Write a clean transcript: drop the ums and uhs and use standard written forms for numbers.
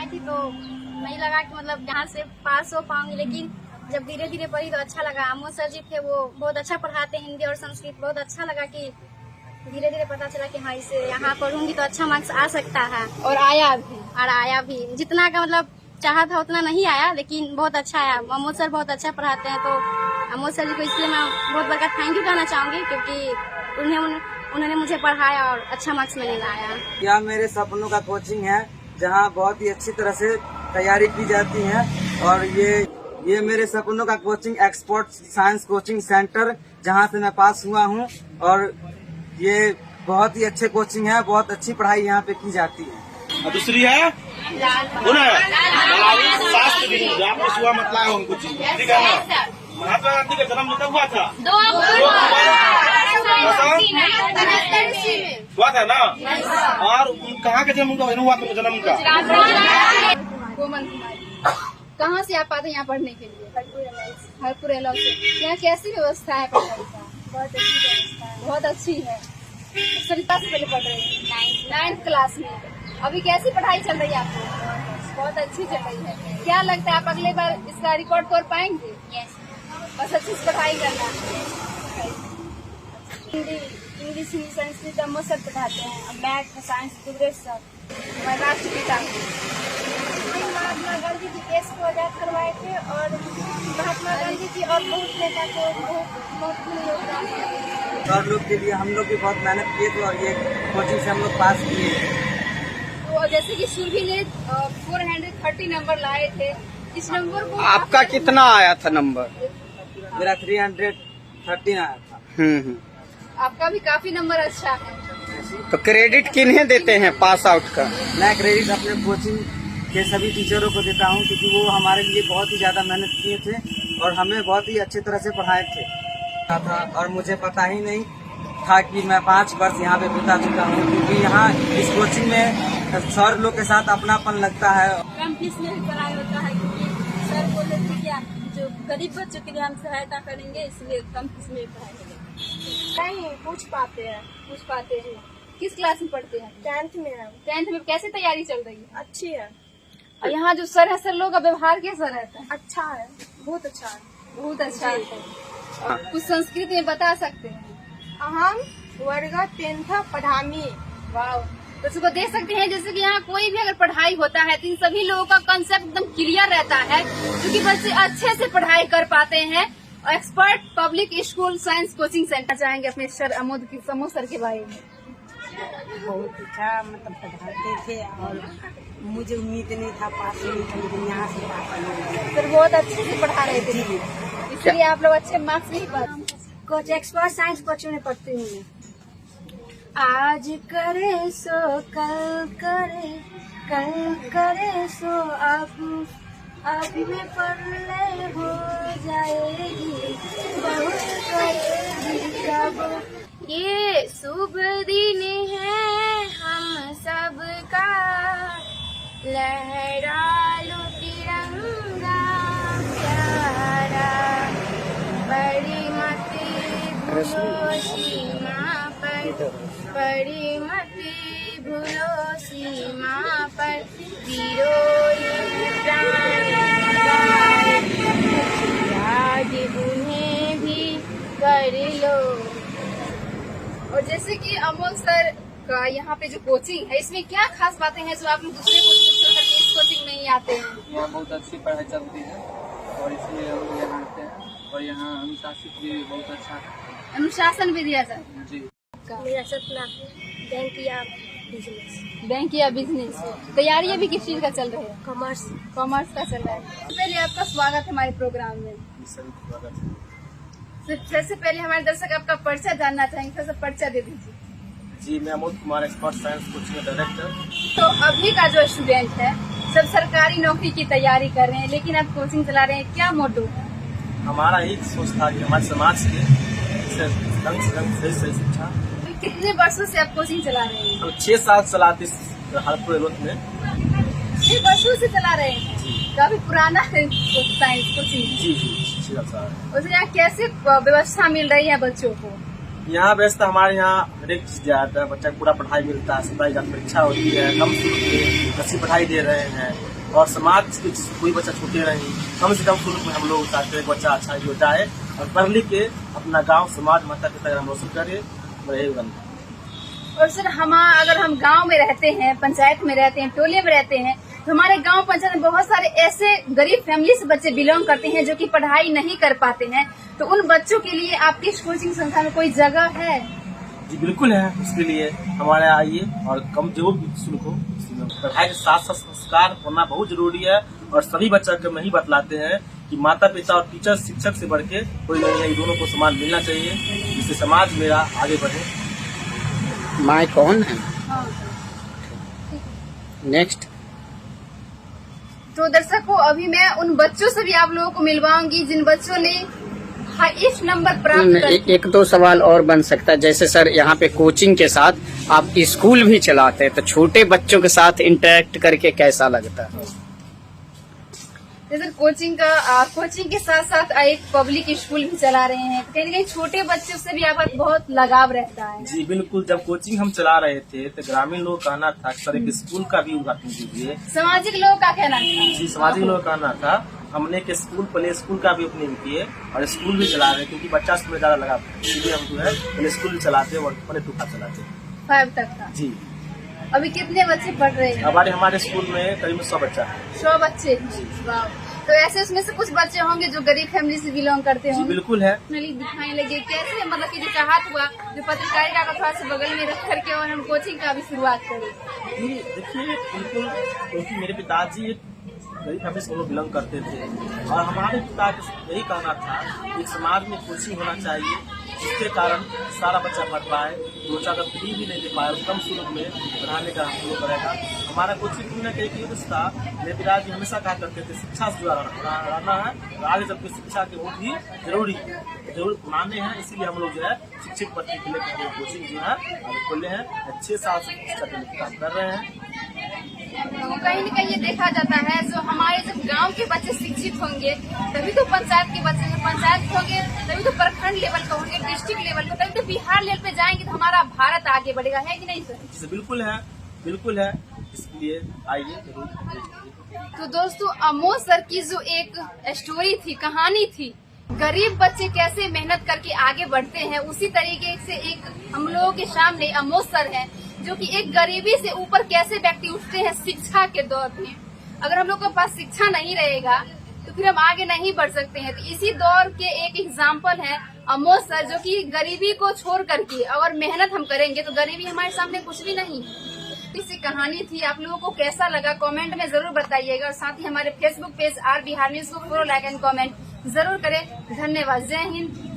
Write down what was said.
आई थी तो नहीं लगा कि मतलब यहाँ से पास हो पाऊंगी, लेकिन जब धीरे धीरे पढ़ी तो अच्छा लगा। अमोद सर जी थे, वो बहुत अच्छा पढ़ाते हैं हिंदी और संस्कृत। बहुत अच्छा लगा कि धीरे धीरे पता चला कि हाँ इसे यहाँ पढ़ूंगी तो अच्छा मार्क्स आ सकता है। और आया भी जितना का मतलब चाहा था उतना नहीं आया, लेकिन बहुत अच्छा आया। अमोद सर बहुत अच्छा पढ़ाते हैं, तो अमोद सर जी को इसलिए मैं बहुत बड़ा थैंक यू कहना चाहूंगी, क्योंकि उन्होंने मुझे पढ़ाया और अच्छा मार्क्स मैंने लाया। यह मेरे सपनों का कोचिंग है, जहां बहुत ही अच्छी तरह से तैयारी की जाती है। और ये मेरे सपनों का coaching expert science coaching centre, जहां से मैं पास हुआ हूं। और ये बहुत ही अच्छे कोचिंग है, बहुत अच्छी पढ़ाई यहाँ पे की जाती है। दूसरी है शास्त्र भी आपको सुबह मतला है उनको, ठीक है ना। महात्मा गांधी का जन्म लिखा हुआ था 2 हुआ था ना। और कहाँ का जन्म उनका हुआ था जन्म का? कोमल कुमारी। कहाँ से आप आते हैं यहाँ पढ़ने के लिए? हरपुर एलॉ से। यहाँ कैसी व्यवस्था है पढ़ाई का? बहुत अच्छी व्यवस्था है। बहुत अच्छी है। सभी क्लास से पहले पढ़ रहे हैं 9th क्लास में। अभी कैसी पढ़ाई चल रही है आपको? बहुत अच्छी चल रही है। क्या लगता है आप अगले बार इसका रिकॉर्ड तोड़ पाएंगे? यस। बस अच्छी से पढ़ाई करना। हिंदी, इंग्लिश, हिंदी, संस्कृत अमोद सर पढ़ाते हैं। Math, science, Durgesh sir. हमारे राष्ट्रपिता महात्मा गांधी जी देश को आजाद करवाए थे, और महात्मा गांधी जी और बहुत नेता को बहुत महत्वपूर्ण योगदान है। और लोग के लिए हम लोग भी बहुत मेहनत किए थे, और ये कोचिंग से हम लोग पास किए। तो जैसे कि सुरभि ने 430 नंबर लाए थे, इस नंबर को आपका कितना आया था नंबर? मेरा 313 आया था। आपका भी काफी नंबर अच्छा है। तो क्रेडिट किन्हें देते हैं पास आउट का? मैं क्रेडिट अपने कोचिंग के सभी टीचरों को देता हूं, क्योंकि वो हमारे लिए बहुत ही ज्यादा मेहनत किए थे और हमें बहुत ही अच्छी तरह से पढ़ाए थे। और मुझे पता ही नहीं था कि मैं 5 वर्ष यहाँ पे बिता चुका हूँ, क्योंकि यहाँ इस कोचिंग में सर लोग के साथ अपनापन लगता है। कम फीस में भी पढ़ाई होता है, क्योंकि सर बोले थे कि जो गरीब बच्चों के लिए हम सहायता करेंगे, इसलिए कम फीस में भी पढ़ाई करेंगे। नहीं पूछ पाते हैं। किस क्लास में पढ़ते हैं? 10th में है। 10th में कैसी तैयारी चल रही है? अच्छी है। और यहाँ जो सर है, सर लोग का व्यवहार कैसा रहता है? अच्छा है, बहुत अच्छा है। बहुत अच्छा है। और कुछ संस्कृत में बता सकते हैं? अहम वर्ग 10th पढ़ामी। वाह। तो उसको देख सकते हैं, जैसे कि यहाँ कोई भी अगर पढ़ाई होता है तो इन सभी लोगों का कंसेप्ट एकदम क्लियर रहता है, क्योंकि बच्चे अच्छे से पढ़ाई कर पाते हैं। Expert public school science coaching centre चाहेंगे अपने सर अमोद सर के बारे में। बहुत अच्छा मतलब पढ़ाते थे, और मुझे उम्मीद नहीं था पास होने का, लेकिन यहाँ से पास हो। सर बहुत अच्छे से पढ़ा रहे थे, इसलिए आप लोग अच्छे मार्क्स नहीं पाते। कोच एक्सपर्ट साइंस कोचिंग में पढ़ती हूँ मैं। आज करे सो कल करे सो अब में पढ़ले हो जाएगी, बहुत करेगी कब। ये शुभ दिन है हम सबका, लहरा लो तिरंगा प्यारा, बड़ी मत भूलो सीमा पर, बड़ी मत भूलो सीमा पर, वीरों ने प्राण लगाए, याद उन्हें भी कर लो। और जैसे कि अमोद सर का यहाँ पे जो कोचिंग है, इसमें क्या खास बातें हैं जो आप लोग दूसरे कोचिंग करके इस कोचिंग में ही आते हैं? यहाँ बहुत अच्छी पढ़ाई चलती है, और इसलिए हम लोग यहाँ आते हैं। और यहाँ अनुशासित भी बहुत अच्छा है। अनुशासन भी दिया जाए जी। मेरा सपना बैंक या बिजनेस। तैयारी अभी किस चीज का चल रही है? कॉमर्स का चल रहा है। पहले आपका स्वागत है हमारे प्रोग्राम में। सबसे पहले हमारे दर्शक आपका परिचय जानना चाहेंगे, थोड़ा सा परिचय दे दीजिए। जी, मैं Amod Kumar, expert science coaching director. तो अभी का जो स्टूडेंट है सब सरकारी नौकरी की तैयारी कर रहे हैं, लेकिन आप कोचिंग चला रहे हैं, क्या मोटो है? हमारा ही सोच था कि हमारे समाज के सही शिक्षा। कितने वर्षों से आप कोचिंग चला रहे हैं? हम 6 साल चलाते हरपुर एलॉ में। 6 वर्षों से चला रहे हैं। काफी पुराना है साइंस कोचिंग। जी जी, 6 साल। और यहाँ कैसे व्यवस्था मिल रही है बच्चों को? यहाँ व्यवस्था हमारे यहाँ हर एक चीज जाता है, बच्चा को पूरा पढ़ाई मिलता है, 27 परीक्षा होती है, कम शुल्क में अच्छी पढ़ाई दे रहे हैं। और समाज के कोई बच्चा छूटे नहीं। कम से कम शुरू में हम लोग चाहते हैं बच्चा अच्छा हो जाए और पढ़ लिख के अपना गांव समाज माता पिता हम रोशन करे। और सर अगर हम गांव में रहते हैं, पंचायत में रहते हैं, टोले में रहते हैं, तो हमारे गांव पंचायत में बहुत सारे ऐसे गरीब फैमिली से बच्चे बिलोंग करते हैं जो कि पढ़ाई नहीं कर पाते हैं। तो उन बच्चों के लिए आपकी कोचिंग संस्था में कोई जगह है? जी बिल्कुल है। उसके लिए हमारे आइए और कम जो भी शुल्क हो, पढ़ाई के साथ साथ संस्कार होना बहुत जरूरी है। और सभी बच्चा को हम यही बतलाते हैं कि माता पिता और टीचर शिक्षक से बढ़ के कोई नहीं है, दोनों को समान मिलना चाहिए, जिससे समाज मेरा आगे बढ़े। माय कौन है? नेक्स्ट। तो दर्शकों, अभी मैं उन बच्चों से भी आप लोगों को मिलवाऊंगी जिन बच्चों ने हाईएस्ट नंबर प्राप्त कर। एक दो सवाल और बन सकता है, जैसे सर यहाँ पे कोचिंग के साथ आप स्कूल भी चलाते हैं, तो छोटे बच्चों के साथ इंटरेक्ट करके कैसा लगता है? जैसे कोचिंग के साथ साथ एक पब्लिक स्कूल भी चला रहे हैं, कहीं न कहीं छोटे बच्चों से भी आपका बहुत लगाव रहता है। जी बिल्कुल। जब कोचिंग हम चला रहे थे तो ग्रामीण लोग कहना था सर एक स्कूल का भी उद्घाटन कीजिए। सामाजिक लोगों का कहना था। जी सामाजिक लोग कहना था। हमने के स्कूल प्ले स्कूल का भी ओपनिंग किए और स्कूल भी चला रहे, क्योंकि बच्चा स्कूल में ज्यादा लगा, इसलिए हम जो है प्ले स्कूल चलाते और प्ले टू का चलाते 5 तक का। जी। अभी कितने बच्चे पढ़ रहे हैं? हमारे स्कूल में करीब 100 बच्चा है। 100 बच्चे। वाह। तो ऐसे उसमें से कुछ बच्चे होंगे जो गरीब फैमिली से बिलोंग करते जी होंगे। बिल्कुल है। दिखाने लगे कैसे, मतलब कि जो चाहत हुआ जो पत्रकारिता का थोड़ा सा बगल में रख करके और हम कोचिंग का भी शुरुआत करें। जी देखिए बिल्कुल, क्योंकि मेरे पिताजी एक गरीब फैमिली से लोग बिलोंग करते थे और हमारे पिता का यही कहना था कि समाज में कोचिंग होना चाहिए, जिसके कारण सारा बच्चा पढ़ पाए। दो चार का फ्री भी नहीं दे पाए, कम शुल्क में पढ़ाने का हम लोग करेगा। हमारा कोचिंग में कई रिश्ता मेरे पिताजी हमेशा कहा करते थे शिक्षा से जुड़ा रहना है, और आगे जब शिक्षा के बहुत ही जरूर माने हैं। इसीलिए हम लोग जो है शिक्षक पद के लिए कोचिंग जो है खोले हैं। 6 साल से शिक्षा के लिए काम कर रहे हैं। तो कहीं न कहीं ये देखा जाता है जो हमारे जब गांव के बच्चे शिक्षित होंगे तभी तो पंचायत के बच्चे, जब पंचायत होंगे तभी तो प्रखंड लेवल पे होंगे, डिस्ट्रिक्ट लेवल पे, तभी तो बिहार लेवल पे जाएंगे, तो हमारा भारत आगे बढ़ेगा। है कि नहीं सर? बिल्कुल है। इसलिए आइए जरूर। तो दोस्तों, अमोद सर की जो एक स्टोरी थी, कहानी थी, गरीब बच्चे कैसे मेहनत करके आगे बढ़ते हैं, उसी तरीके से एक हम लोगों के सामने अमोद सर है जो कि एक गरीबी से ऊपर कैसे व्यक्ति उठते हैं शिक्षा के दौर में। अगर हम लोग के पास शिक्षा नहीं रहेगा तो फिर हम आगे नहीं बढ़ सकते हैं। तो इसी दौर के एक एग्जाम्पल है अमोद सर, जो कि गरीबी को छोड़ करके अगर मेहनत हम करेंगे तो गरीबी हमारे सामने कुछ भी नहीं है। इसी कहानी थी। आप लोगों को कैसा लगा कमेंट में जरूर बताइएगा, और साथ ही हमारे Facebook page R Bihar news को फॉलो, लाइक एंड कमेंट जरूर करें। धन्यवाद। जय हिंद।